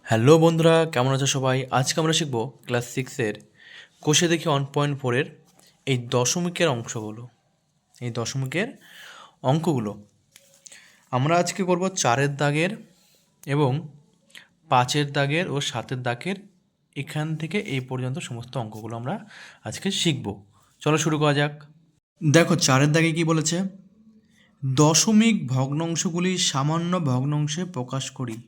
Hello বন্ধুরা, কেমন আছো সবাই? আজকে আমরা শিখব ক্লাস সিক্সের কোষে দেখি 1.4-এর এই দশমিকের অংশগুলো, এই দশমিকের অঙ্কগুলো। আমরা আজকে করব 4-এর দাগের এবং 5-এর দাগের ও 7-এর দাগের, এখান থেকে এই পর্যন্ত সমস্ত অঙ্কগুলো আমরা আজকে শিখব। চলো শুরু করা যাক। দেখো 4-এর দাগে কি বলেছে, দশমিক ভগ্নাংশগুলি সামান্য ভগ্নাংশে প্রকাশ করি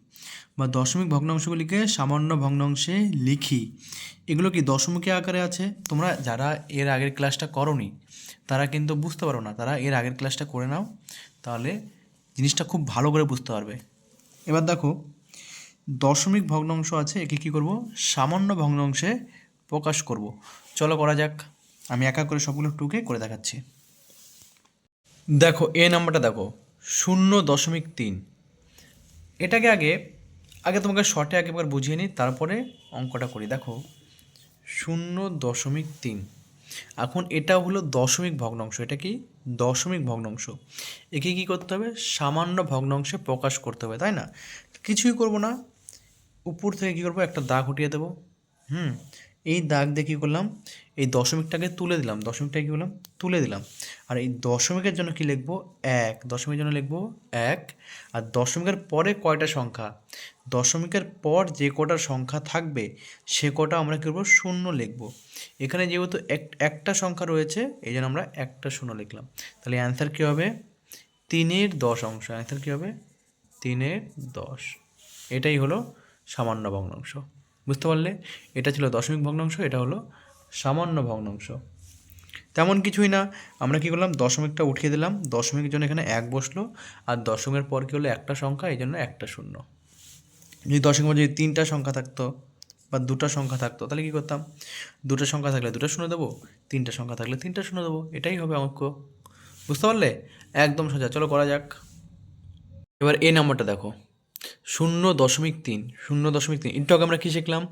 বা দশমিক ভগ্নাংশগুলিকে সামান্য ভগ্নাংশে লিখি। এগুলো কি দশমিকের আকারে আছে? তোমরা যারা এর আগের ক্লাসটা করোনি তারা কিন্তু বুঝতে পারো না, তারা এর আগের ক্লাসটা করে নাও, তাহলে জিনিসটা খুব ভালো করে বুঝতে পারবে। এবার দেখো দশমিক ভগ্নাংশ আছে, একে কী করব? সামান্য ভগ্নাংশে প্রকাশ করব। চলো করা যাক। আমি একা করে সবগুলো টুকে করে দেখাচ্ছি। দেখো এ নাম্বারটা দেখো 0.3। এটাকে আগে আগে তোমাকে শর্টে একবার বুঝিয়ে নিই, তারপরে অঙ্কটা করি। দেখো 0.3, এখন এটা হলো দশমিক ভগ্নাংশ। এটা কি দশমিক ভগ্নাংশ? একে কী করতে হবে? সামান্য ভগ্নাংশে প্রকাশ করতে হবে, তাই না? কিছুই করব না, উপর থেকে কী করবো? একটা দাগ উঠিয়ে দেবো। এই দাগ দিয়ে কী করলাম? এই দশমিকটাকে তুলে দিলাম, দশমিকটাকে কী করলাম? তুলে দিলাম। আর এই দশমিকের জন্য কি লিখবো? 1। দশমিকের জন্য লিখবো 1। আর দশমিকের পরে কয়টা সংখ্যা, দশমিকের পর যে কটা সংখ্যা থাকবে সে কটা আমরা কী করবো? 0 লিখবো। এখানে যেহেতু একটা সংখ্যা রয়েছে এই জন্য আমরা একটা 0 লিখলাম। তাহলে অ্যান্সার কী হবে? 3/10 অংশ। অ্যান্সার কী হবে? 3/10। এটাই হলো সামান্য ভগ্নাংশ। বুঝতে পারলে? এটা ছিল দশমিক ভগ্নাংশ, এটা হলো সামান্য ভগ্নাংশ। তেমন কিছুই না, আমরা কী করলাম? দশমিকটা উঠিয়ে দিলাম, দশমিকের জন্য এখানে 1 বসলো, আর দশমিকের পর কী হলো? একটা সংখ্যা, এই জন্য একটা 0। যদি দশমিকের মধ্যে যদি 3টা সংখ্যা থাকতো বা 2টা সংখ্যা থাকতো তাহলে কী করতাম? 2টা সংখ্যা থাকলে 2টা 0 দেবো, 3টা সংখ্যা থাকলে 3টা 0 দেবো। এটাই হবে অঙ্ক। বুঝতে পারলে? একদম সোজা। চলো করা যাক। এবার এই নাম্বারটা দেখো 0.3। 0.3 একটু আগে আমরা কী শিখলাম?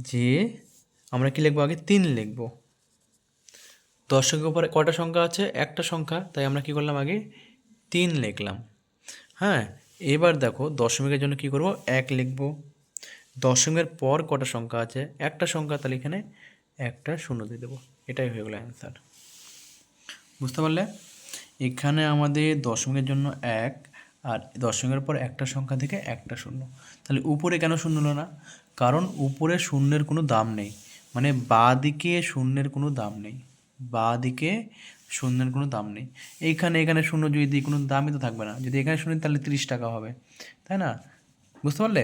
যে আমরা কি লিখবো? আগে 3 লিখবো। দশমিকের উপরে কয়টা সংখ্যা আছে? একটা সংখ্যা, তাই আমরা কি করলাম? আগে 3 লিখলাম। হ্যাঁ, এবার দেখো দশমিকের জন্য কি করব? 1 লিখবো। দশমিকের পর কটা সংখ্যা আছে? একটা সংখ্যা, তাহলে এখানে একটা 0 দিয়ে দেবো। এটাই হয়ে গেলো অ্যান্সার। বুঝতে পারলে? এখানে আমাদের দশমিকের জন্য 1, আর দশমিকের পর একটা সংখ্যা থেকে একটা 0। তাহলে উপরে কেন 0 হলো না? কারণ উপরে শূন্যের কোনো দাম নেই, মানে বাঁ দিকে শূন্যের কোনো দাম নেই, বাঁ দিকে শূন্যের কোনো দাম নেই। এখানে 0 যদি দিই কোনো দামই তো থাকবে না। যদি এখানে 0 তাহলে 30 টাকা হবে, তাই না? বুঝতে পারলে?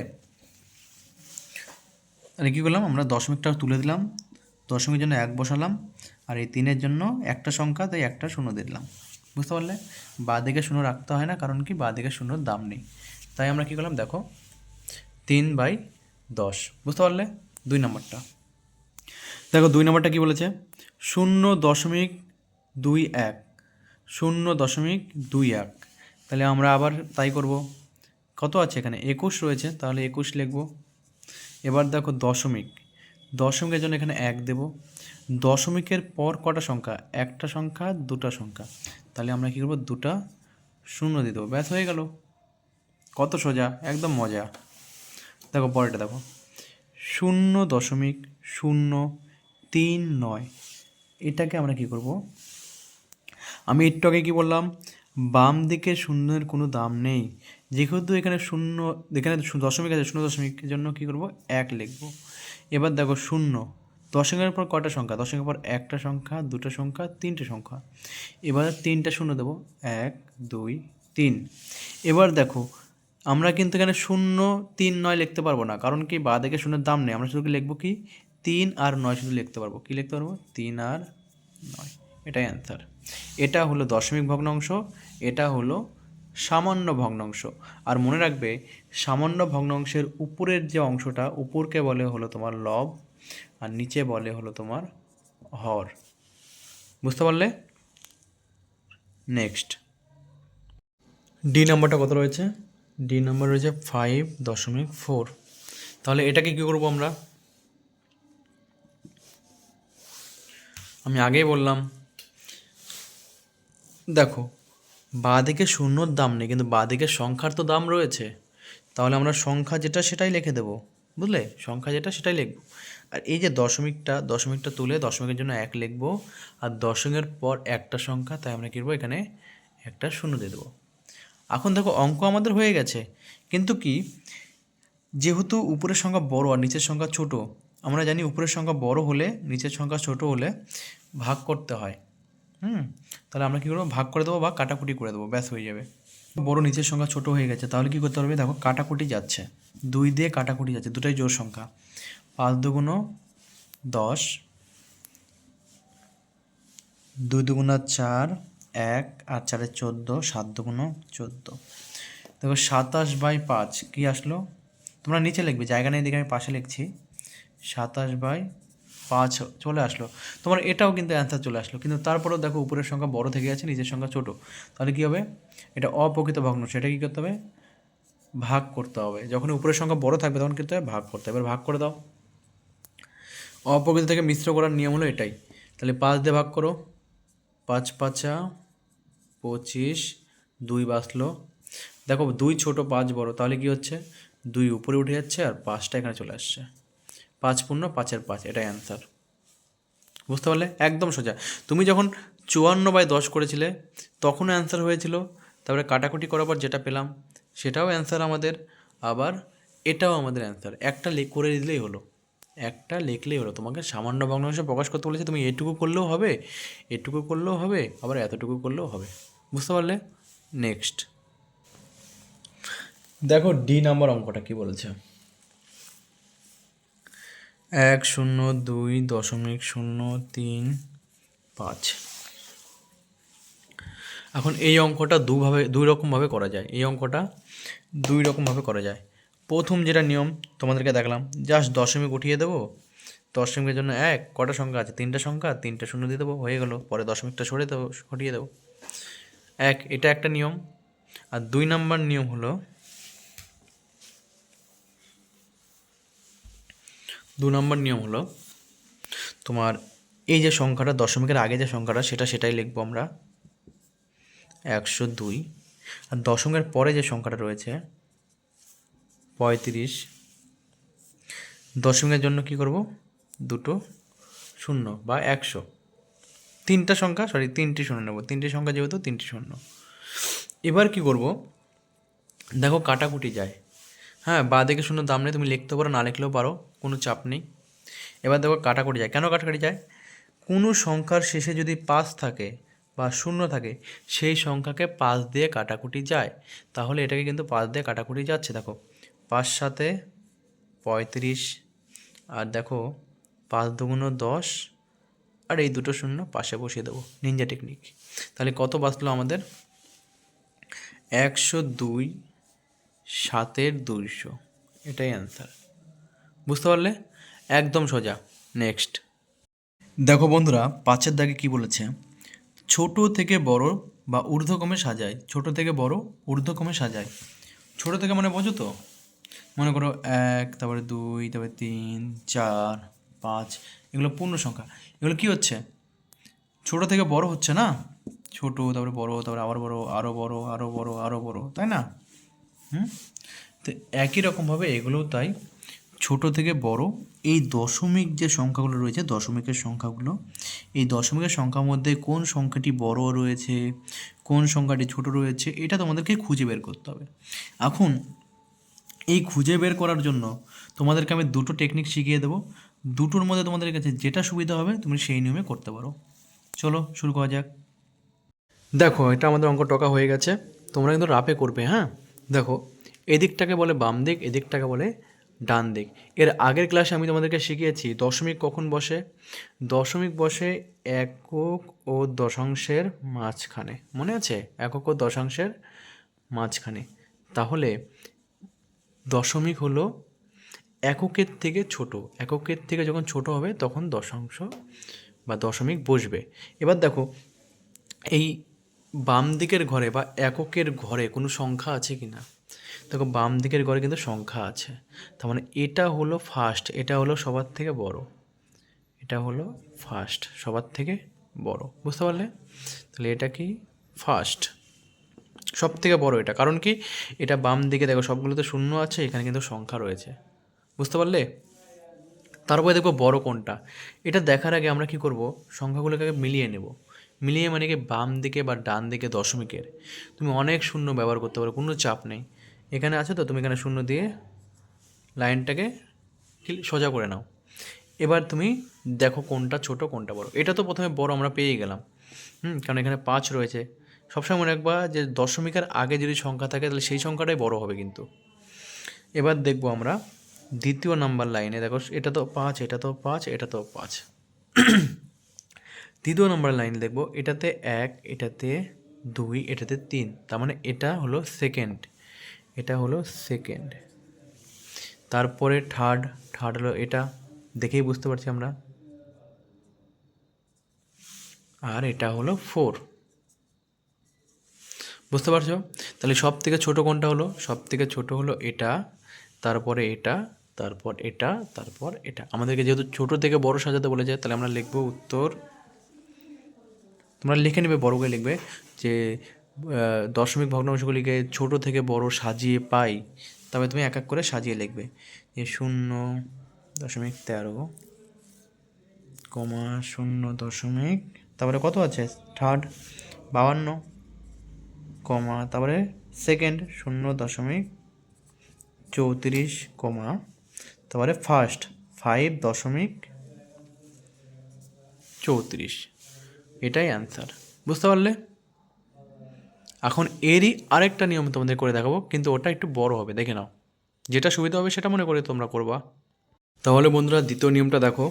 তাহলে কী করলাম? আমরা দশমিকটা তুলে দিলাম, দশমিকের জন্য 1 বসালাম, আর এই 3-এর জন্য একটা সংখ্যা, তাই একটা 0 দিয়ে দিলাম। বুঝতে পারলে? বাঁ দিকে 0 রাখতে হয় না, কারণ কি? বাঁ দিকে 0 দাম নেই। তাই আমরা কী করলাম? দেখো 3/10। বুঝতে পারলে? 2 নম্বরটা দেখো। 2 নম্বরটা কী বলেছে? 0.21। 0.21। তাহলে আমরা আবার তাই করব। কত আছে এখানে? 21 রয়েছে, তাহলে 21 লিখব। এবার দেখো দশমিকের জন্য এখানে 1 দেব। দশমিকের পর কটা সংখ্যা? একটা সংখ্যা, দুটা সংখ্যা, তাহলে আমরা কী করবো? দুটা 0 দিয়ে দেবো। ব্যাস হয়ে গেল। কত সোজা, একদম মজা। দেখো পরেরটা দেখো 0.039। এটাকে আমরা কি করব? আমি একটু আগে কী বললাম? বাম দিকে শূন্যের কোনো দাম নেই, যেহেতু এখানে দশমিক আছে, 0.0 জন্য কী করব? 1 লিখব। এবার দেখো 0, দশমিকের পর কটা সংখ্যা? দশমিকের পর একটা সংখ্যা, দুটো সংখ্যা, 3টে সংখ্যা। এবার 3টা 0 দেবো, 1 2 3। এবার দেখো আমরা কিন্তু এখানে 0 3 9 লিখতে পারবো না, কারণ কি? বাঁ দিকে শূন্যের দাম নেই। আমরা শুধু লিখবো কি? 3 আর 9 শুধু লিখতে পারবো। কি লিখতে পারবো? 3 আর 9। এটাই অ্যান্সার। এটা হলো দশমিক ভগ্নাংশ, এটা হলো সামান্য ভগ্নাংশ। আর মনে রাখবে, সামান্য ভগ্নাংশের উপরের যে অংশটা, উপরকে বলে হলো তোমার লব, আর নিচে বলে হলো তোমার হর। বুঝতে পারলে? নেক্সট ডি নাম্বারটা কত রয়েছে? ডি নাম্বার রয়েছে 5.4। তাহলে এটাকে কী করবো আমরা? আমি আগেই বললাম, দেখো বাঁ দিকে শূন্যর দাম নেই, কিন্তু বাঁ দিকে সংখ্যার তো দাম রয়েছে। তাহলে আমরা সংখ্যা যেটা সেটাই লিখে দেবো, বুঝলে? সংখ্যা যেটা সেটাই লিখব। আর এই যে দশমিকটা তুলে দশমিকের জন্য 1 লিখবো, আর দশমিকের পর একটা সংখ্যা, তাই আমরা কী করবো, এখানে একটা শূন্য দিয়ে দেবো। এখন দেখো অঙ্ক আমাদের হয়ে গেছে, কিন্তু কি, যেহেতু উপরের সংখ্যা বড় আর নিচের সংখ্যা ছোট, আমরা জানি উপরের সংখ্যা বড় হলে নিচের সংখ্যা ছোট হলে ভাগ করতে হয়। তাহলে আমরা কী করবো, ভাগ করে দেবো বা কাটাকুটি করে দেবো, ব্যাস হয়ে যাবে। বড় নিচের সংখ্যা ছোট হয়ে গেছে, তাহলে কী করতে হবে, দেখো কাটাকুটি যাচ্ছে, 2 দিয়ে কাটাকুটি যাচ্ছে, দুটাই জোড় সংখ্যা। 5 দুগুণ 10, 2 দুগুণ 4, 1 আর 4 14, 7 দুগুণ 14। দেখো 27/5 কী আসলো, তোমরা নিচে লিখবে, জায়গা নেই দিকে আমি পাশে লিখছি। 27/5 চলে আসলো তোমার, এটাও কিন্তু অ্যান্সার চলে আসলো। কিন্তু তারপরেও দেখো উপরের সংখ্যা বড় থেকে আছে, নিচের সংখ্যা ছোট, তাহলে কী হবে, এটা অপ্রকৃত ভগ্নাংশ, এটা কী করতে হবে, ভাগ করতে হবে। যখন উপরের সংখ্যা বড় থাকবে তখন কিন্তু ভাগ করতে হবে। এবার ভাগ করে দাও। অপ্রকৃত থেকে মিশ্র করার নিয়ম হলো এটাই। তাহলে 5 দিয়ে ভাগ করো, 5 5 25, 2 বাঁচলো। দেখো 2 ছোট 5 বড়, তাহলে কি হচ্ছে, 2 উপরে উঠে যাচ্ছে আর 5টা এখানে চলে আসছে। 5 পূর্ণ 5-এর 5, এটাই অ্যান্সার। বুঝতে পারলে? একদম সোজা। তুমি যখন 54/10 করেছিলে তখনও অ্যান্সার হয়েছিল, তারপরে কাটাকুটি করার পর যেটা পেলাম সেটাও অ্যান্সার আমাদের, আবার এটাও আমাদের অ্যান্সার। একটা করে দিলেই হলো, একটা লিখলেই হলো। তোমাকে সামান্য ভগ্নাংশ প্রকাশ করতে বলেছে, তুমি এটুকু করলেও হবে, এটুকু করলেও হবে, আবার এতটুকু করলেও হবে। বুঝতে পারলে? নেক্সট দেখো ডি নাম্বার অঙ্কটা কি বলেছে। 102.035। এখন এই অঙ্কটা দুই রকমভাবে করা যায়। এই অঙ্কটা দুই রকমভাবে করা যায়। প্রথম যেটা নিয়ম তোমাদেরকে দেখলাম, জাস্ট দশমিক উঠিয়ে দেবো, দশমিকের জন্য কটা সংখ্যা আছে, 3টা সংখ্যা, 3টে শূন্য দিয়ে দেবো, হয়ে গেলো। পরে দশমিকটা সরিয়ে দেবো, এটা একটা নিয়ম। আর 2 নাম্বার নিয়ম হলো, 2 নম্বর নিয়ম হলো তোমার এই যে সংখ্যাটা, দশমিকের আগে যে সংখ্যাটা সেটাই লিখবো আমরা 102, আর দশমিকের পরে যে সংখ্যাটা রয়েছে 35, দশমিকের জন্য কি করব, দুটো শূন্য বা 100, 3টা সংখ্যা, 3টি শূন্য নেব, 3টি সংখ্যা যেহেতু 3টি শূন্য। এবার কি করব, দেখো কাটাকুটি যায়, হ্যাঁ, বা দিকে শূন্য দাম নেই, তুমি লিখতে পারো, না লিখলেও পারো, কোনো চাপ নেই। এবার দেখো কাটাকুটি যায়, কেন কাটাকুটি যায়, কোনো সংখ্যার শেষে যদি 5 থাকে বা 0 থাকে, সেই সংখ্যাকে 5 দিয়ে কাটাকুটি যায়, তাহলে এটাকে কিন্তু 5 দিয়ে কাটাকুটি যাচ্ছে। দেখো 5 7 35, আর দেখো 5 দুগুণ 10, আর এই দুটো শূন্য পাশে বসিয়ে দেবো, নিনজা টেকনিক। তাহলে কত বাঁচলো আমাদের, 102 7-এর 200, এটাই অ্যান্সার। বুঝতে পারলে? একদম সোজা। নেক্সট দেখো বন্ধুরা, 5-এর দাগে কি বলেছে, ছোট থেকে বড় বা ঊর্ধ্বক্রমে সাজায়, ছোট থেকে বড় ঊর্ধ্বক্রমে সাজায়। ছোট থেকে মানে বোঝো তো, মনে করো 1, তারপরে 2, তারপরে 3, 4, 5, এগুলো পূর্ণ সংখ্যা। এগুলো কি হচ্ছে, ছোট থেকে বড় হচ্ছে না, ছোট তারপরে বড়, তারপরে আবার বড়, আরও বড়, আরও বড়, আরও বড়, তাই না? তো একই রকমভাবে এগুলোও তাই, ছোট থেকে বড়। এই দশমিক যে সংখ্যাগুলো রয়েছে, দশমিকের সংখ্যাগুলো, এই দশমিকের সংখ্যার মধ্যে কোন সংখ্যাটি বড় রয়েছে, কোন সংখ্যাটি ছোট রয়েছে, এটা তোমাদেরকে খুঁজে বের করতে হবে। এখন এই খুঁজে বের করার জন্য তোমাদেরকে আমি দুটো টেকনিক শিখিয়ে দেবো, দুটোর মধ্যে তোমাদের কাছে যেটা সুবিধা হবে তুমি সেই নিয়মে করতে পারো। চলো শুরু করা যাক। দেখো এটা আমাদের অঙ্ক টকা হয়ে গেছে, তোমরা কিন্তু রাপে করবে, হ্যাঁ। দেখো এদিকটাকে বলে বাম দিক, এদিকটাকে বলে ডান দিক। এর আগের ক্লাসে আমি তোমাদেরকে শিখিয়েছি দশমিক কখন বসে, দশমিক বসে একক ও দশাংশের মাঝখানে, মনে আছে, একক ও দশাংশের মাঝখানে। তাহলে দশমিক হলো এককের থেকে ছোট, এককের থেকে যখন ছোট হবে তখন দশাংশ বা দশমিক বসবে। এবার দেখো এই বাম দিকের ঘরে বা এককের ঘরে কোনো সংখ্যা আছে কি না, দেখো বাম দিকের ঘরে কিন্তু সংখ্যা আছে, তার মানে এটা হলো ফার্স্ট, এটা হলো সবার থেকে বড়, এটা হলো ফার্স্ট, সবার থেকে বড়। বুঝতে পারলে? তাহলে এটা কি ফার্স্ট। সব থেকে বড় এটা, কারণ কি এটা বাম দিকে দেখো সবগুলোতে শূন্য আছে, এখানে কিন্তু সংখ্যা রয়েছে, বুঝতে পারলে? তারপরে দেখবো বড় কোনটা। এটা দেখার আগে আমরা কি করব, সংখ্যাগুলোকে আগে মিলিয়ে নেব। মিলিয়ে মানে কি বাম দিকে বা ডান দিকে দশমিকের তুমি অনেক শূন্য ব্যবহার করতে পারো, কোনো চাপ নেই। এখানে আছে তো, তুমি এখানে শূন্য দিয়ে লাইনটাকে সোজা করে নাও। এবার তুমি দেখো কোনটা ছোট কোনটা বড়। এটা তো প্রথমে বড় আমরা পেয়ে গেলাম, কারণ এখানে 5 রয়েছে। সবসময় মনে রাখবা যে দশমিকের আগে যদি সংখ্যা থাকে তাহলে সেই সংখ্যাটাই বড় হবে কিন্তু। এবার দেখবো আমরা দ্বিতীয় নাম্বার লাইনে, দেখো এটা তো 5, এটা তো 5, এটা তো 5। দ্বিতীয় নাম্বার লাইন দেখবো, এটাতে 1, এটাতে 2, এটাতে 3, তার মানে এটা হলো সেকেন্ড, এটা হলো সেকেন্ড। তারপরে থার্ড, থার্ড হলো এটা, দেখেই বুঝতে পারছি আমরা। আর এটা হলো 4, বুঝতে পারছো? তাহলে সব থেকে ছোটো কোনটা হলো? সব থেকে ছোটো হলো এটা, তারপরে এটা, তারপর এটা, তারপর এটা। আমাদেরকে যেহেতু ছোটো থেকে বড় সাজাতে বলেছে, তাহলে আমরা লিখবো উত্তর, তোমরা লিখে নেবে, বড় করে লিখবে যে দশমিক ভগ্নাংশগুলিকে ছোটো থেকে বড় সাজিয়ে পাই। তবে তুমি এক এক করে সাজিয়ে লিখবে, যে 0.13, কমা 0. তারপরে কত আছে থার্ড 52, কমা তারপরে সেকেন্ড 0.34, কমা তারপরে ফার্স্ট 5.34। এটাই অ্যান্সার, বুঝতে পারলে? এখন এরই আরেকটা নিয়ম তোমাদের করে দেখাবো, কিন্তু ওটা একটু বড় হবে, দেখে নাও। যেটা সুবিধা হবে সেটা মনে করে তোমরা করবা। তাহলে বন্ধুরা দ্বিতীয় নিয়মটা দেখো,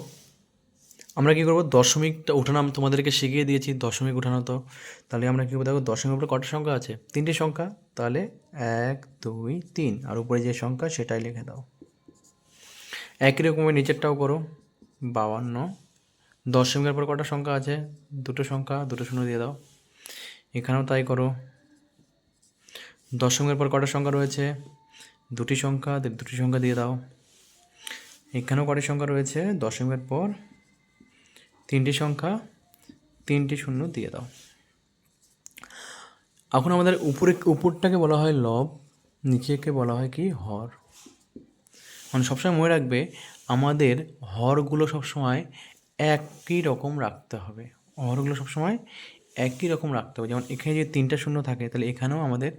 আমরা কী করবো, দশমিকটা উঠানো তোমাদেরকে শিখিয়ে দিয়েছি, দশমিক উঠানো তো। তাহলে আমরা কী করবো, দেখো দশমিক উপরে কটা সংখ্যা আছে? 3টি সংখ্যা। তাহলে 1, 2, 3, আর উপরে যে সংখ্যা সেটাই লিখে দাও। একই রকমের নিচেরটাও করো, 52। দশমিকের পর কটা সংখ্যা আছে? 2টো সংখ্যা, 2টো শূন্য দিয়ে দাও। এখানেও তাই করো। দশমিকের পর কটা সংখ্যা রয়েছে? 2টি সংখ্যা, 2টি সংখ্যা দিয়ে দাও। এখানেও কটি সংখ্যা রয়েছে? দশমিকের পর 3টি সংখ্যা, 3টি শূন্য দিয়ে দাও। এখন আমাদের উপরটাকে বলা হয় লব, নিচেকে বলা হয় কি হর। মানে সবসময় মনে রাখবে আমাদের হরগুলো সবসময় একই রকম রাখতে হবে, হরগুলো সবসময় একই রকম রাখতে হবে। যেমন এখানে যদি 3টা শূন্য থাকে, তাহলে এখানেও আমাদের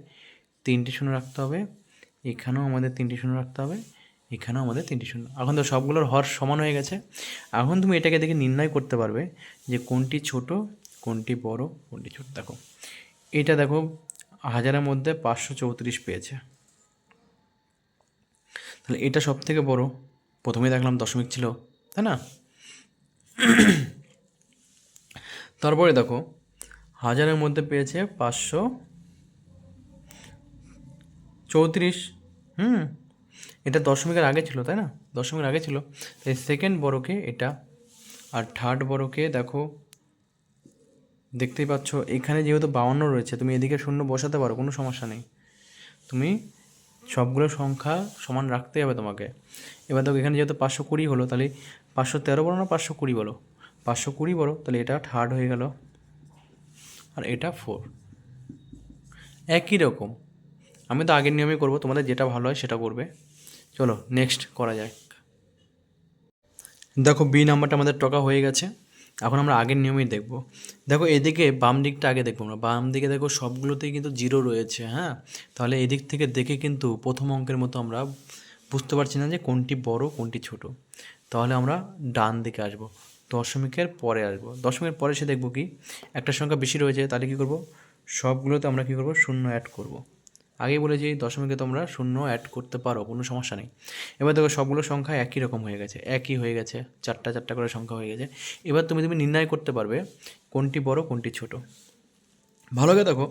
3টি শূন্য রাখতে হবে, এখানেও আমাদের 3টি শূন্য রাখতে হবে, এখানেও আমাদের 3টি শূন্য। এখন তো সবগুলোর হর সমান হয়ে গেছে। এখন তুমি এটাকে দেখে নির্ণয় করতে পারবে যে কোনটি ছোট, কোনটি বড়, কোনটি ছোট। দেখো এটা দেখো 1000-এর মধ্যে 534 পেয়েছে, তাহলে এটা সব থেকে বড়। প্রথমেই দেখলাম দশমিক ছিল, তাই না? তারপরে দেখো 1000-এর মধ্যে পেয়েছে 534। এটা দশমিকের আগে ছিল, তাই না? দশমিকের আগে ছিল, তাই সেকেন্ড বড়কে এটা, আর থার্ড বড়কে দেখো দেখতেই পাচ্ছ এখানে যেহেতু 52 রয়েছে, তুমি এদিকে শূন্য বসাতে পারো, কোনো সমস্যা নেই। তুমি সবগুলো সংখ্যা সমান রাখতে হবে তোমাকে। এবার দেখো এখানে যেহেতু 520 হলো, তাহলে 513 বলো না 520 বলো? 520 বলো, তাহলে এটা থার্ড হয়ে গেল, আর এটা 4। একই রকম, আমি তো আগের নিয়মই করবো, তোমাদের যেটা ভালো হয় সেটা করবে। চলো নেক্সট করা যায়। দেখো বি নাম্বারটা আমাদের টকা হয়ে গেছে। এখন আমরা আগের নিয়মেই দেখব। দেখো এদিকে বাম দিকটা আগে দেখবো আমরা। বাম দিকে দেখো সবগুলোতেই কিন্তু 0 রয়েছে, হ্যাঁ। তাহলে এদিক থেকে দেখে কিন্তু প্রথম অঙ্কের মতো আমরা বুঝতে পারছি না যে কোনটি বড় কোনটি ছোট। তাহলে আমরা ডান দিকে আসবো, দশমিকের পরে আসবো। দশমিকের পরে এসে দেখবো কি একটা সংখ্যা বেশি রয়েছে, তাহলে কী করবো, সবগুলোতে আমরা কী করবো, শূন্য অ্যাড করব। আগেই বলেছি দশমিকে তোমরা শূন্য অ্যাড করতে পারো, কোনো সমস্যা নেই। এবার দেখো সবগুলো সংখ্যা একই রকম হয়ে গেছে, একই হয়ে গেছে, 4টা 4টা করে সংখ্যা হয়ে গেছে। এবার তুমি নির্ণয় করতে পারবে কোনটি বড় কোনটি ছোট। ভালো করে দেখো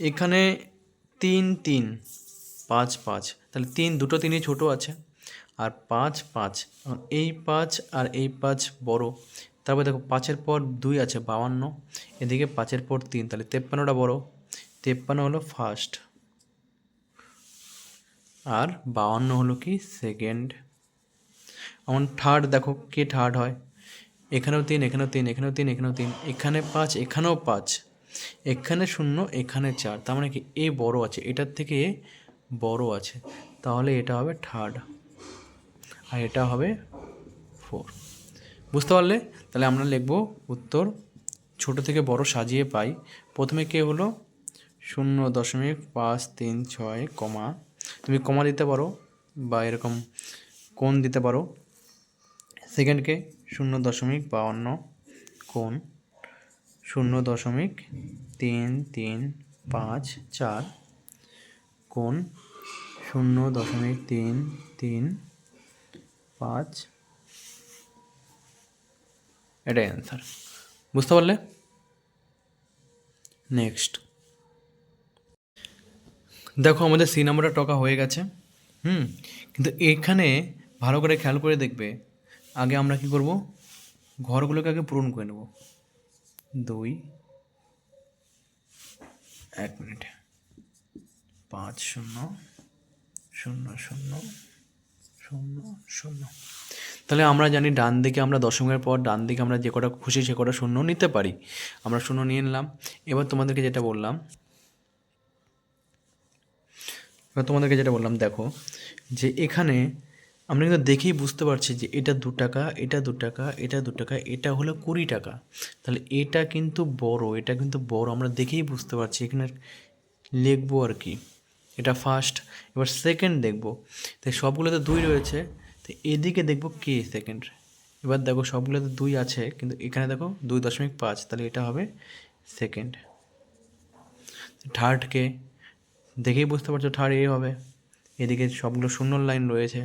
এখানে 3 3 5 5, তাহলে 2টো 3ই ছোটো আছে, আর 5 5, এই 5 আর এই 5 বড়। তারপর দেখো 5-এর পর 2 আছে 52, এদিকে 5-এর পর 3, তাহলে 53টা বড়। 53 হলো ফার্স্ট, আর 52 হলো কি সেকেন্ড। এমন থার্ড দেখো কে থার্ড হয়, এখানেও 3, এখানেও 3, এখানেও 3, এখানেও 3, এখানে 5, এখানেও 5, এখানে 0, এখানে 4, তার মানে কি এ বড় আছে, এটার থেকে এ বড় আছে, তাহলে এটা হবে থার্ড আর এটা হবে 4। বুঝতে পারলে? তাহলে আমরা লিখব উত্তর ছোট থেকে বড় সাজিয়ে পাই। প্রথমে কে হলো 0.536, কমা, তুমি কমা দিতে পারো বা এরকম কোণ দিতে পারো। সেকেন্ডকে 0.52 কোণ 0.3354 কোণ 0.3335, এটাই অ্যান্সার। বুঝতে পারলে? নেক্সট দেখো আমাদের সি নাম্বারটা টকা হয়ে গেছে। কিন্তু এখানে ভালো করে খেয়াল করে দেখবে, আগে আমরা কি করব, ঘরগুলোকে আগে পূরণ করে নেব। 2, 1 মিনিট, 5 0 0 0 0 0। তাহলে আমরা জানি ডান দিকে আমরা দশমিকের পর ডান দিকে আমরা যে কটা খুশি সে কটা শূন্য নিতে পারি। আমরা শূন্য নিয়ে নিলাম। এবার তোমাদেরকে যেটা বললাম দেখো, যে এখানে আমরা কিন্তু দেখেই বুঝতে পারছি যে এটা 2 টাকা, এটা 2 টাকা, এটা 2 টাকা, এটা হলো 20 টাকা। তাহলে এটা কিন্তু বড়, আমরা দেখেই বুঝতে পারছি। এখানে লিখবো আর কি, এটা ফার্স্ট। এবার সেকেন্ড দেখবো, তাই সবগুলোতে 2 রয়েছে, তো এদিকে দেখবো কে সেকেন্ড। এবার দেখো সবগুলোতে 2 আছে, কিন্তু এখানে দেখো 2.5, তাহলে এটা হবে সেকেন্ড। থার্ডকে দেখেই বুঝতে পারছো থার্ড এ হবে। এদিকে সবগুলো শূন্য লাইন রয়েছে,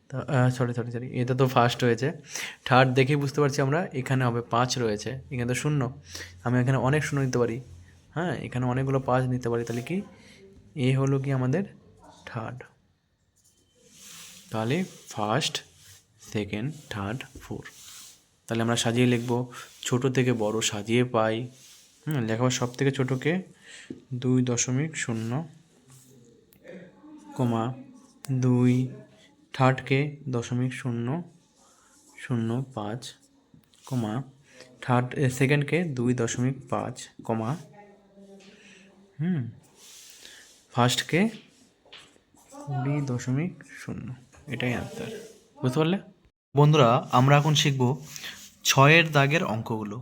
তা সরি, এটা তো ফার্স্ট হয়েছে। থার্ড দেখেই বুঝতে পারছি আমরা এখানে হবে 5 রয়েছে, এখানে তো শূন্য, আমি এখানে অনেক শূন্য নিতে পারি। হ্যাঁ, এখানে অনেকগুলো 5 নিতে পারি, তাহলে কি এ হলো কি আমাদের থার্ড। তাহলে ফার্স্ট, সেকেন্ড, থার্ড, 4। তাহলে আমরা সাজিয়ে লিখব, ছোট থেকে বড় সাজিয়ে পাই। লেখাবার সব থেকে ছোটোকে 2.0, কমা 2, থার্ডকে 0.005, কমা সেকেন্ডকে 2.5, কমা ফার্স্টকে 20.0। এটাই অ্যান্সার। বুঝতে পারলে? বন্ধুরা আমরা এখন শিখব 6-এর দাগের অঙ্কগুলো।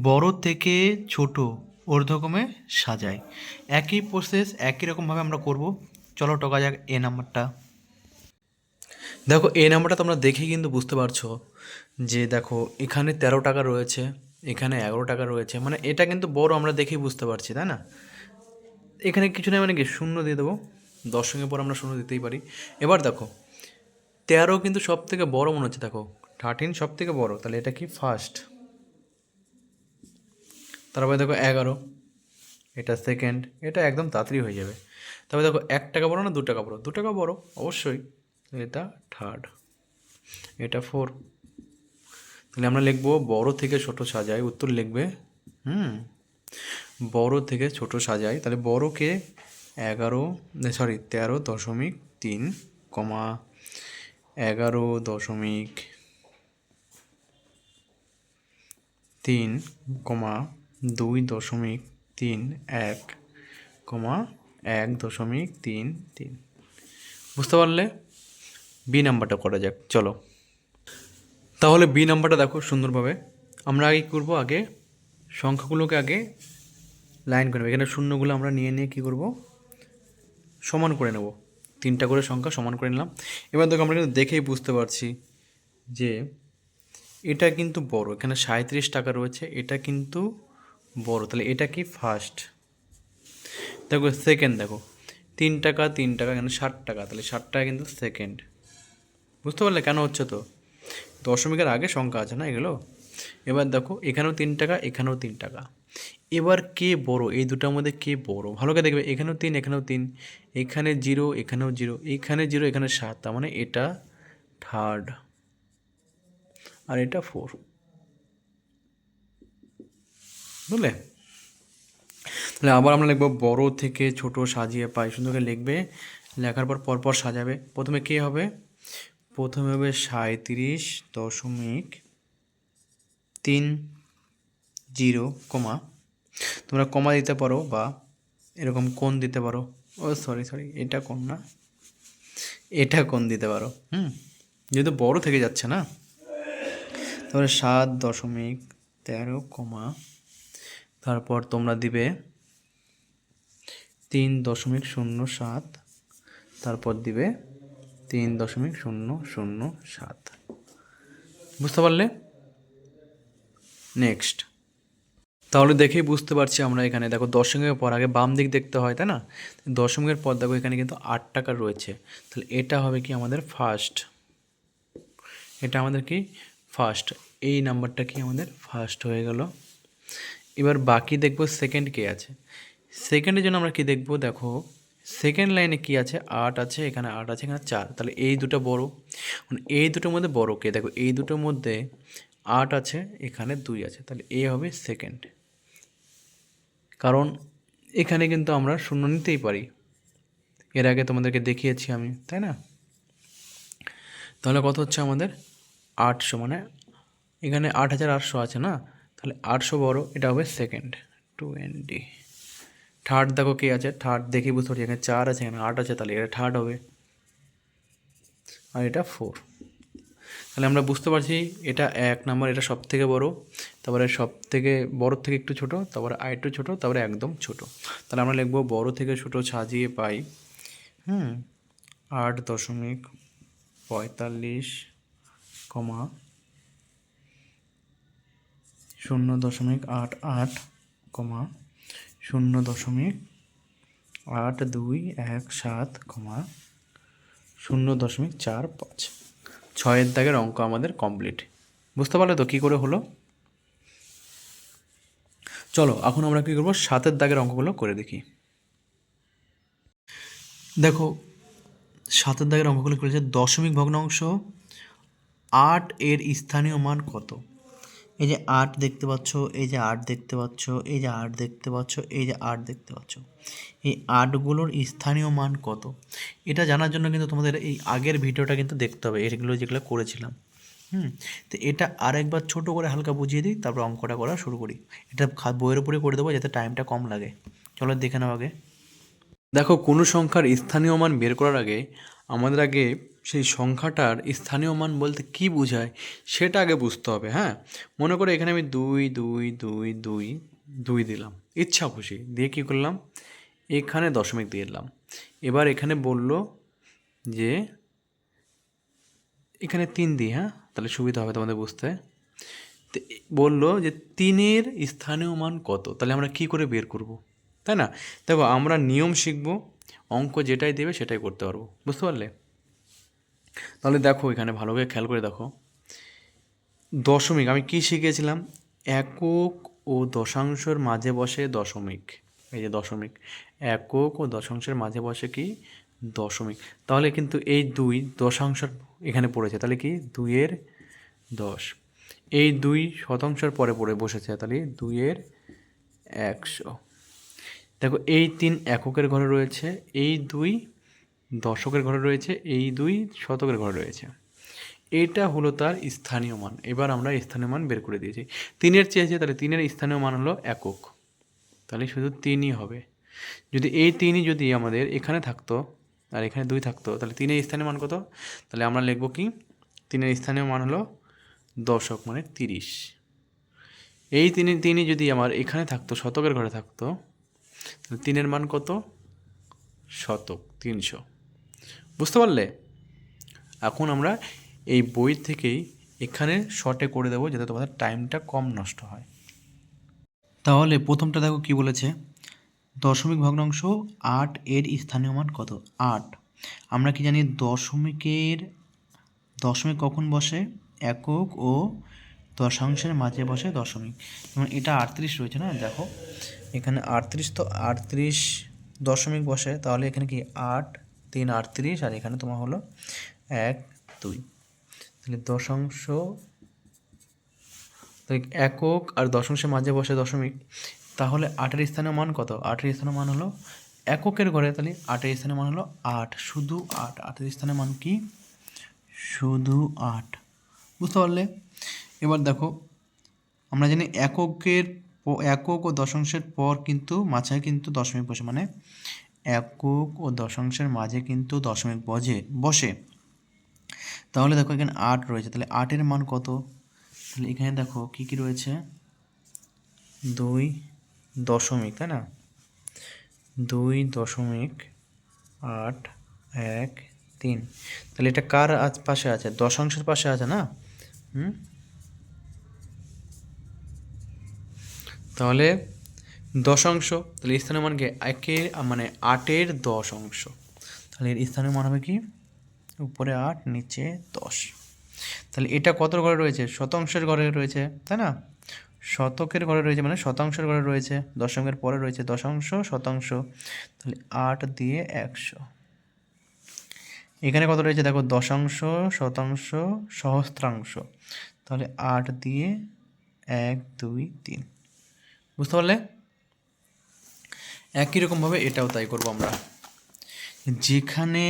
বড় থেকে ছোট ঊর্ধ্বক্রমে সাজাই। একই প্রসেস একই রকমভাবে আমরা করব। চলো টকা যাক এ নাম্বারটা। দেখো এ নাম্বারটা তোমরা দেখেই কিন্তু বুঝতে পারছো যে দেখো এখানে 13 টাকা রয়েছে, এখানে 11 টাকা রয়েছে, মানে এটা কিন্তু বড়, আমরা দেখেই বুঝতে পারছি, তাই না? এখানে কিছু নেই, মানে কি শূন্য দিয়ে দেবো, দশমিকের পর আমরা শূন্য দিতেই পারি। এবার দেখো 13 কিন্তু সব থেকে বড় মনে হচ্ছে, দেখো 13 সব থেকে বড়, তাহলে এটা কি ফার্স্ট। তারপরে দেখো 11, এটা সেকেন্ড, এটা একদম তাড়াতাড়ি হয়ে যাবে। তবে দেখো 1 টাকা বড় না 2 টাকা বড়? 2 টাকা বড় অবশ্যই, এটা থার্ড, এটা 4। তাহলে আমরা লিখবো বড় থেকে ছোট সাজাই, উত্তর লিখবে বড় থেকে ছোট সাজাই। তাহলে বড়কে 13.3, কমা 11.3, কমা 2.31, কমা 1.33। বুঝতে পারলে? বি নাম্বারটা করা যাক, চলো। তাহলে বি নাম্বারটা দেখো সুন্দরভাবে আমরা আগে কী করবো, আগে সংখ্যাগুলোকে আগে লাইন করে নেব। এখানে শূন্যগুলো আমরা নিয়ে কী করব, সমান করে নেব। 3টা করে সংখ্যা সমান করে নিলাম। এবার দেখো আমরা কিন্তু দেখেই বুঝতে পারছি যে এটা কিন্তু বড়, এখানে 37 টাকা রয়েছে, এটা কিন্তু বড়, তাহলে এটা কি ফার্স্ট। দেখো সেকেন্ড, দেখো 3 টাকা 3 টাকা, এখানে 60 টাকা, তাহলে 60 টাকা কিন্তু সেকেন্ড। বুঝতে পারলে কেন হচ্ছে? তো দশমিকের আগে সংখ্যা আছে না এগুলো। এবার দেখো এখানেও 3 টাকা, এখানেও 3 টাকা। এবার কে বড়, এই দুটার মধ্যে কে বড়? ভালো করে দেখবে, এখানেও 3, এখানেও 3, এখানে 0, এখানেও 0, এখানে 0, এখানে 7, তার মানে এটা থার্ড আর এটা 4। বুঝলে? তাহলে আবার আমরা লিখবো বড় থেকে ছোট সাজিয়ে পাই। সুন্দর করে লিখবে, লেখার পর পরপর সাজাবে। প্রথমে কে হবে? প্রথমে হবে 37.30, কমা তোমরা কমা দিতে পারো বা এরকম কোণ দিতে পারো। ও সরি সরি, এটা কোণ না, এটা কোণ দিতে পারো। যেহেতু বড় থেকে যাচ্ছে না, তারপরে 7.13 কমা, তারপর তোমরা দিবে 3.07, তারপর দিবে 3.007। বুঝতে পারলে? নেক্সট। তাহলে দেখেই বুঝতে পারছি আমরা এখানে দেখো দশমিকের পর আগে বাম দিক দেখতে হয়, তাই না? দশমিকের পর দেখো এখানে কিন্তু 8 টাকা রয়েছে, তাহলে এটা হবে কি আমাদের ফার্স্ট, এটা আমাদের কি ফার্স্ট, এই নাম্বারটা কি আমাদের ফার্স্ট হয়ে গেল। এবার বাকি দেখবো সেকেন্ড কে আছে। সেকেন্ডের জন্য আমরা কি দেখবো, দেখো সেকেন্ড লাইনে কি আছে, 8 আছে, এখানে 8 আছে, এখানে 4, তাহলে এই দুটো বড়। এই দুটোর মধ্যে বড় কে, দেখো এই দুটোর মধ্যে 8 আছে, এখানে 2 আছে, তাহলে এ হবে সেকেন্ড। কারণ এখানে কিন্তু আমরা শূন্য নিতেই পারি, এর আগে তোমাদেরকে দেখিয়েছি আমি, তাই না? তাহলে কত হচ্ছে আমাদের 800, মানে এখানে 8800 আছে না, তাহলে 800 বড়, এটা হবে সেকেন্ড 20। থার্ড দেখো কে আছে, থার্ড দেখে বুঝতে পারছি এখানে 4 আছে, এখানে 8 আছে, তাহলে এটা থার্ড হবে, আর এটা 4। তাহলে আমরা বুঝতে পারছি এটা 1 নাম্বার, এটা সব থেকে বড়, তারপরে সব থেকে বড় থেকে একটু ছোট, তারপরে আর একটু ছোট, তারপরে একদম ছোট। তাহলে আমরা লিখবো বড় থেকে ছোট সাজিয়ে পাই 8.45, 0.88, 0.8217, 0.45। 6 দাগের অঙ্ক আমাদের কমপ্লিট। বুঝতে পারলে তো কী করে হলো? চলো এখন আমরা কী করবো, 7 দাগের অঙ্কগুলো করে দেখি। দেখো 7 দাগের অঙ্কগুলো করেছে, দশমিক ভগ্নাংশ 8 এর স্থানীয় মান কত? এই যে 8 দেখতে পাচ্ছ, এই যে 8 দেখতে পাচ্ছ, এই যে 8 দেখতে পাচ্ছ, এই যে 8 দেখতে পাচ্ছ, এই 8গুলোর স্থানীয় মান কত? এটা জানার জন্য কিন্তু তোমাদের এই আগের ভিডিওটা কিন্তু দেখতে হবে, এগুলো যেগুলো করেছিলাম। তো এটা আরেকবার ছোট করে হালকা বুঝিয়ে দিই, তারপর অঙ্কটা করা শুরু করি। এটা বইয়ের উপরে করে দেবো যাতে টাইমটা কম লাগে। চলো দেখে নাও আগে। দেখো কোনো সংখ্যার স্থানীয় মান বের করার আগে আমাদের আগে সেই সংখ্যাটার স্থানীয় মান বলতে কী বোঝায় সেটা আগে বুঝতে হবে। হ্যাঁ, মনে করো এখানে আমি 2 দিলাম, ইচ্ছা খুশি দিয়ে কী করলাম, এখানে দশমিক দিয়ে দিলাম। এবার এখানে বললো যে এখানে 3 দিই, হ্যাঁ তাহলে সুবিধা হবে তোমাদের বুঝতে। তো বললো যে 3-এর স্থানীয় মান কত, তাহলে আমরা কি করে বের করব, তাই না? দেখো আমরা নিয়ম শিখব, অঙ্ক যেটাই দেবে সেটাই করতে পারবো। বুঝতে পারলে? তাহলে দেখো এখানে ভালো করে খেয়াল করে দেখো, দশমিক আমি কি শিখিয়েছিলাম, একক ও দশাংশের মাঝে বসে দশমিক। এই যে দশমিক, একক ও দশাংশের মাঝে বসে কি দশমিক। তাহলে কিন্তু এই 2 দশাংশের এখানে পড়েছে, তাহলে কি 2-এর 10, এই 2 শতাংশের পরে পড়ে বসেছে, তাহলে 2-এর 100। দেখো এই 3 এককের ঘরে রয়েছে, এই 2 দশকের ঘরে রয়েছে, এই 2 শতকের ঘরে রয়েছে। এটা হলো তার স্থানীয় মান। এবার আমরা স্থানীয় মান বের করে দিয়েছি। 3-এর চেয়েছে, তাহলে 3-এর স্থানীয় মান হলো একক, তাহলে শুধু 3ই হবে। যদি এই 3ই যদি আমাদের এখানে থাকতো আর এখানে 2 থাকতো, তাহলে 3-এর স্থানীয় মান কত? তাহলে আমরা লিখব কি, 3-এর স্থানীয় মান হলো দশক, মানে 30। এই 3ই যদি আমার এখানে থাকতো, শতকের ঘরে থাকতো, তাহলে 3-এর মান কত? শতক, 300। বুঝতে পারলে? এখন আমরা এই বই থেকেই এখানে শর্টে করে দেবো যাতে তোমাদের টাইমটা কম নষ্ট হয়। তাহলে প্রথমটা দেখো কি বলেছে, দশমিক ভগ্নাংশ 8 এর স্থানীয় মান কত? 8। আমরা কি জানি দশমিক কখন বসে? একক ও দশাংশের মাঝে বসে দশমিক। যেমন এটা 38 রয়েছে না, দেখো এখানে 38, তো 38 দশমিক বসে, তাহলে এখানে কি 8 3 38, আর এখানে তোমার হলো 1 2। তাহলে দশাংশ, একক আর দশাংশের মাঝে বসে দশমিক, তাহলে 8-এর স্থানীয় মান কত? 8-এর স্থানীয় মান হলো এককের ঘরে, তাহলে 8-এর স্থানীয় মান হলো 8, শুধু 8। 8-এর স্থানীয় মান কি? শুধু 8। বুঝতে পারলে? এবার দেখো আমরা জানি এককের একক ও দশাংশের পর কিন্তু মাঝে কিন্তু দশমিক বসে, মানে একক ও দশাংশের মাঝে কিন্তু দশমিক বসে। তাহলে দেখো এখানে 8 রয়েছে, তাহলে 8-এর মান কত? তাহলে এখানে দেখো কি কি রয়েছে, 2 দশমিক, তাই না, 2.813। তাহলে এটা কার পাশে আছে? দশাংশের পাশে আছে না। তাহলে দশাংশ, তাহলে স্থানীয় মান কি? মানে 8-এর 10 অংশ। তাহলে এর স্থানীয় মান হবে কি? উপরে 8 নিচে 10। তাহলে এটা কত ঘরে রয়েছে? শতাংশের ঘরে রয়েছে, তাই না, শতকের ঘরে রয়েছে, মানে শতাংশের ঘরে রয়েছে, দশমিকের পরে রয়েছে দশাংশ শতাংশ। তাহলে 8 দিয়ে 100। এখানে কত রয়েছে দেখো? দশাংশ শতাংশ সহস্রাংশ। তাহলে 8 দিয়ে 1 2 3। বুঝতে পারলে? একই রকমভাবে এটাও তাই করবো আমরা। যেখানে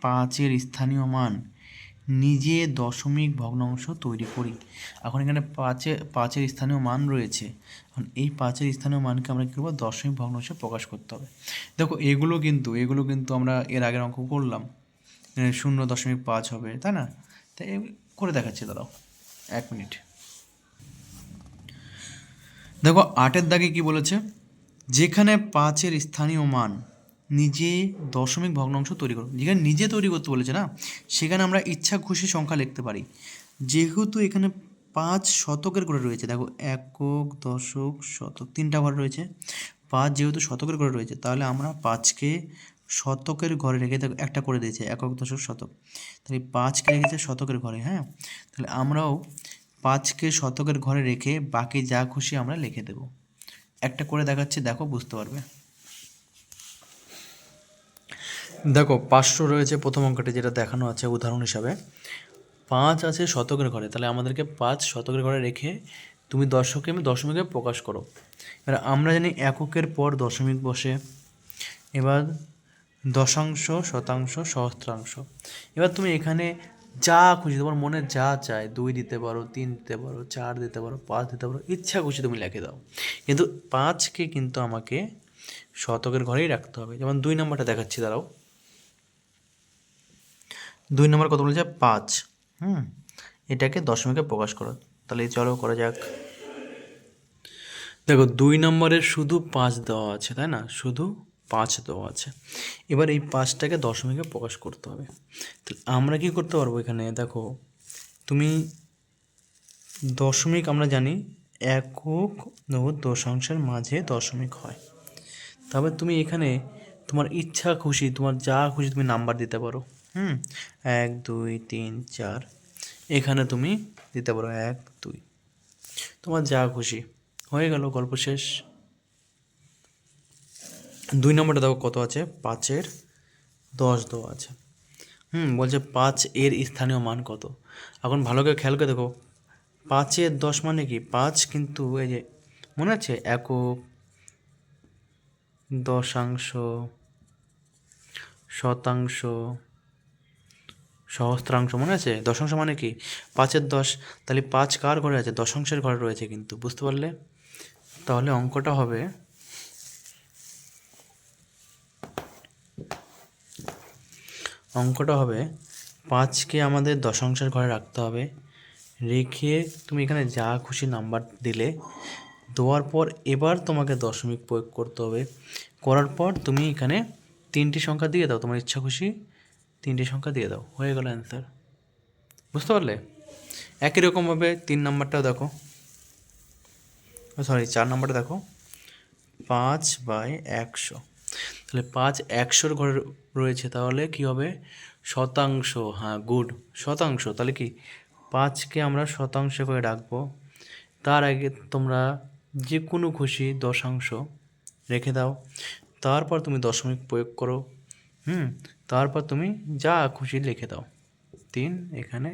5-এর স্থানীয় মান নিজে দশমিক ভগ্নাংশ তৈরি করি। এখন এখানে 5-এর স্থানীয় মান রয়েছে, এখন এই 5-এর স্থানীয় মানকে আমরা কী করবো? দশমিক ভগ্নাংশে প্রকাশ করতে হবে। দেখো এগুলো কিন্তু আমরা এর আগের অঙ্ক করলাম, 0.5 হবে, তাই না? তাই করে দেখাচ্ছি, দাঁড়াও 1 মিনিট। দেখো 8-এর দাগে কি বলেছে? যেখানে 5-এর স্থানীয় মান নিজে দশমিক ভগ্নাংশ তৈরি করো। যেখানে নিজে তৈরি করতে বলেছে না, সেখানে আমরা ইচ্ছা খুশি সংখ্যা লিখতে পারি। যেহেতু এখানে 5 শতকের ঘরে রয়েছে, দেখো একক দশক শতক 3টা ঘরে রয়েছে। 5 যেহেতু শতকের ঘরে রয়েছে, তাহলে আমরা 5কে শতকের ঘরে রেখে, দেখো একটা করে দিয়েছে একক দশক শতক, তাহলে 5কে রেখেছে শতকের ঘরে। হ্যাঁ, তাহলে আমরাও 5কে শতকের ঘরে রেখে বাকি যা খুশি আমরা লিখে দেব। একটা করে দেখাচ্ছি, দেখো বুঝতে পারবে। দেখো 500 রয়েছে প্রথম অঙ্কটি, যেটা দেখানো আছে উদাহরণ হিসাবে। 5 আছে শতকের ঘরে, তাহলে আমাদেরকে 5 শতকের ঘরে রেখে তুমি দশমিকে প্রকাশ করো। এবার আমরা জানি এককের পর দশমিক বসে। এবার দশাংশ শতাংশ সহস্রাংশ। এবার তুমি এখানে যা খুশি, তোমার মনে যা চায়, 2 দিতে পারো, 3 দিতে পারো, 4 দিতে পারো, 5 দিতে পারো, ইচ্ছা খুশি তুমি লিখে দাও। কিন্তু 5কে কিন্তু আমাকে শতকের ঘরেই রাখতে হবে। যেমন 2 নম্বরটা দেখাচ্ছি, দাঁড়াও। 2 নম্বর কত বলেছে? 5। এটাকে দশমিকে প্রকাশ করো। তাহলে চলো করা যাক। দেখো 2 নম্বরের শুধু 5 দেওয়া আছে, তাই না, শুধু 5 দেওয়া আছে। এবার এই 5টাকে দশমিকে প্রকাশ করতে হবে। তাহলে আমরা কি করতে পারবো? এখানে দেখো তুমি দশমিক, আমরা জানি একক ও দশাংশের মাঝে দশমিক হয়। তবে তুমি এখানে তোমার ইচ্ছা খুশি, তোমার যা খুশি তুমি নাম্বার দিতে পারো। 1 2 3 4, এখানে তুমি দিতে পারো 1 2, তোমার যা খুশি। হয়ে গেল, গল্প শেষ। 2 নম্বরটা দেখো কত আছে? 5-এর 10 দেওয়া আছে। বলছে 5-এর স্থানীয় মান কত? এখন ভালো করে খেয়াল করে দেখো, 5-এর 10 মানে কি? 5 কিন্তু এই যে মনে আছে একক দশাংশ শতাংশ সহস্রাংশ, মনে আছে? দশাংশ মানে কি? 5-এর 10। তাহলে 5 কার ঘরে আছে? দশাংশের ঘরে রয়েছে কিন্তু, বুঝতে পারলে? তাহলে অঙ্কটা হবে অঙ্কটা হবে 5কে আমাদের দশাংশের ঘরে রাখতে হবে। রেখে তুমি এখানে যা খুশি নাম্বার দিলে, দেওয়ার পর এবার তোমাকে দশমিক প্রয়োগ করতে হবে। করার পর তুমি এখানে 3টি সংখ্যা দিয়ে দাও, তোমার ইচ্ছা খুশি 3টি সংখ্যা দিয়ে দাও, হয়ে গেল অ্যান্সার। বুঝতে পারলে? একই রকমভাবে 3 নম্বরটাও দেখো, 4 নম্বরটা দেখো। 5/100, তাহলে 5 100-র ঘরে রয়েছে, তাহলে কি হবে? শতাংশ। হ্যাঁ, গুড, শতাংশ। তাহলে কি 5কে আমরা শতাংশ করে রাখবো। তার আগে তোমরা যে কোনো খুশি দশাংশ রেখে দাও, তারপর তুমি দশমিক প্রয়োগ করো। তারপর তুমি যা খুশি লিখে দাও। 3, এখানে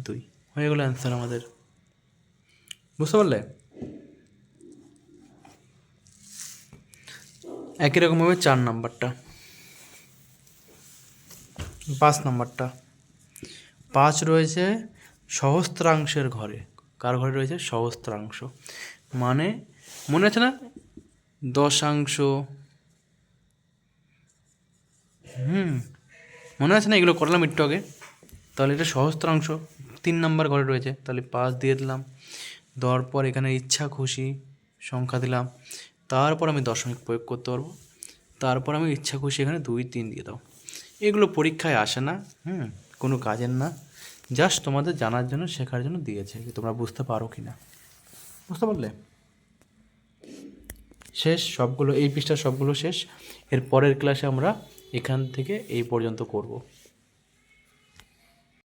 2, হয়ে গেলো অ্যান্সার আমাদের। বুঝতে পারলে? একই রকমভাবে 4 নাম্বারটা, 5 নাম্বারটা। 5 রয়েছে সহস্রাংশের ঘরে। কার ঘরে রয়েছে? সহস্রাংশ, মানে মনে আছে না? দশাংশ, মনে আছে না? এগুলো করলাম একটু আগে। তাহলে এটা সহস্রাংশ 3 নম্বর ঘরে রয়েছে, তাহলে 5 দিয়ে দিলাম। দেওয়ার পর এখানে ইচ্ছা খুশি সংখ্যা দিলাম, তারপর আমি দশমিক প্রয়োগ করতে পারবো। তারপর আমি ইচ্ছা খুশি এখানে 2, 3 দিয়ে দাও। এগুলো পরীক্ষায় আসে না, কোনো কাজের না, জাস্ট তোমাদের জানার জন্য, শেখার জন্য দিয়েছে, যে তোমরা বুঝতে পারো কি না। বুঝতে পারলে? শেষ সবগুলো, এই পৃষ্ঠার সবগুলো শেষ। এর পরের ক্লাসে আমরা এখান থেকে এই পর্যন্ত করব।